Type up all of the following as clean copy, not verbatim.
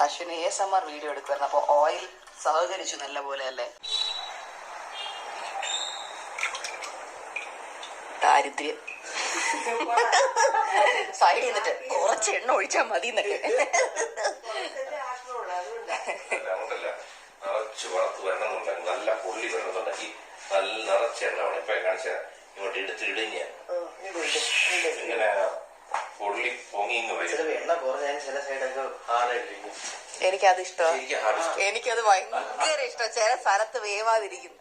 Ashwin ASMR video എടുക്കുമായിരുന്നു. അപ്പോൾ oil സഹകരിച്ചു നല്ല പോലെ അല്ലേ. ദാരിദ്ര്യം സൈഡിൽ നിന്നിട്ട് കുറച്ച് എണ്ണ ഒഴിച്ചാൽ മതി എന്നൊക്കെ. നല്ല പൊള്ളി വരണമെന്നുണ്ടെങ്കിൽ നല്ല നിറച്ച എണ്ണ വേണം. ഇപ്പൊ കാണിച്ച ഇങ്ങോട്ട് എടുത്തിടുന്ന ഇങ്ങനെ പൊള്ളി പൊങ്ങി എണ്ണ കുറഞ്ഞാൽ ചില സൈഡൊക്കെ ഹാർഡായിട്ടിരിക്കും. എനിക്കത് ഇഷ്ടമാണ്. എനിക്കത് ഭയങ്കര ഇഷ്ടം. ചില സ്ഥലത്ത് വേവാതിരിക്കുന്നു.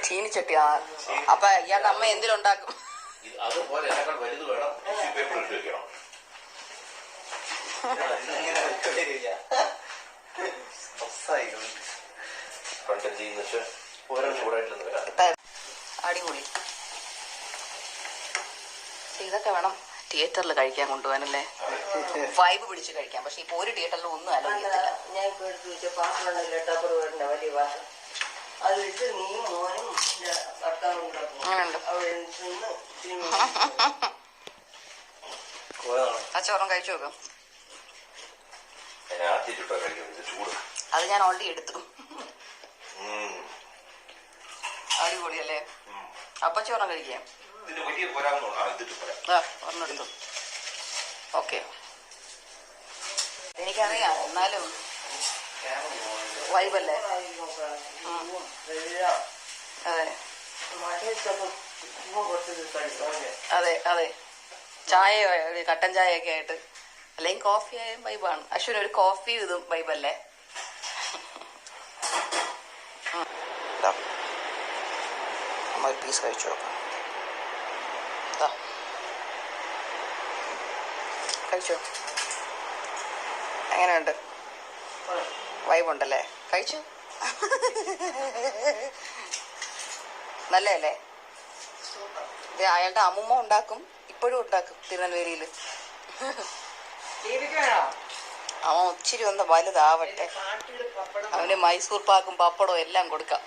ചീനിച്ചട്ടി. അപ്പൊ ഇയാളുടെ അമ്മ എന്തിലുണ്ടാക്കും? അതുപോലെ എന്നെക്കാൾ വലുത് വേണം. പേപ്പർ ഇട്ട് വെക്കണം. അടിപൊളി. ഇതൊക്കെ വേണം തിയേറ്ററിൽ കഴിക്കാൻ കൊണ്ടുപോകാനല്ലേ, വൈബ് പിടിച്ച് കഴിക്കാൻ. പക്ഷെ ഇപ്പൊ ഒരു തിയേറ്ററിൽ ഒന്നും ആലോചിക്കത്തില്ല. ഞാൻ ഇപ്പൊ എടുത്ത് വെച്ച പാത്രമുണ്ടല്ലോ, ടപ്പർ വേണ്ട വലിയ പാത്രം, അതിട്ട് നീയും മോനും ഭർത്താവും അങ്ങനെയുണ്ട്. ആ ചോറും കഴിച്ചു നോക്കും. അത് ഞാൻ ഓൾറെഡി എടുത്തു. അടിപൊളിയല്ലേ. അപ്പൊ ചോറും കഴിക്കാം. ഒരെണ്ണെടുത്തു. ഓക്കെ, എനിക്കറിയാം. എന്നാലും വൈബല്ലേ. അതെ അതെ അതെ. ചായ, കട്ടൻ ചായയൊക്കെ ആയിട്ട്, അല്ലെങ്കിൽ കോഫി ആയാലും വൈബാണ്. അശ്വിന് ഒരു കോഫി ഇതും വൈബല്ലേ. പീസ് കഴിച്ചു നോക്കാം. കഴിച്ചോ, എങ്ങനെയുണ്ട്? വൈബുണ്ടല്ലേ? കഴിച്ചു. നല്ലതല്ലേ? ഇത് അയാളുടെ അമ്മുമ്മ ഉണ്ടാക്കും, ഇപ്പോഴും ഉണ്ടാക്കും തിരുനെൽവേലിയിൽ. അവൻ ഇച്ചിരി ഒന്ന് വലുതാവട്ടെ, അവന് മൈസൂർ പാക്കും പപ്പടവും എല്ലാം കൊടുക്കാം.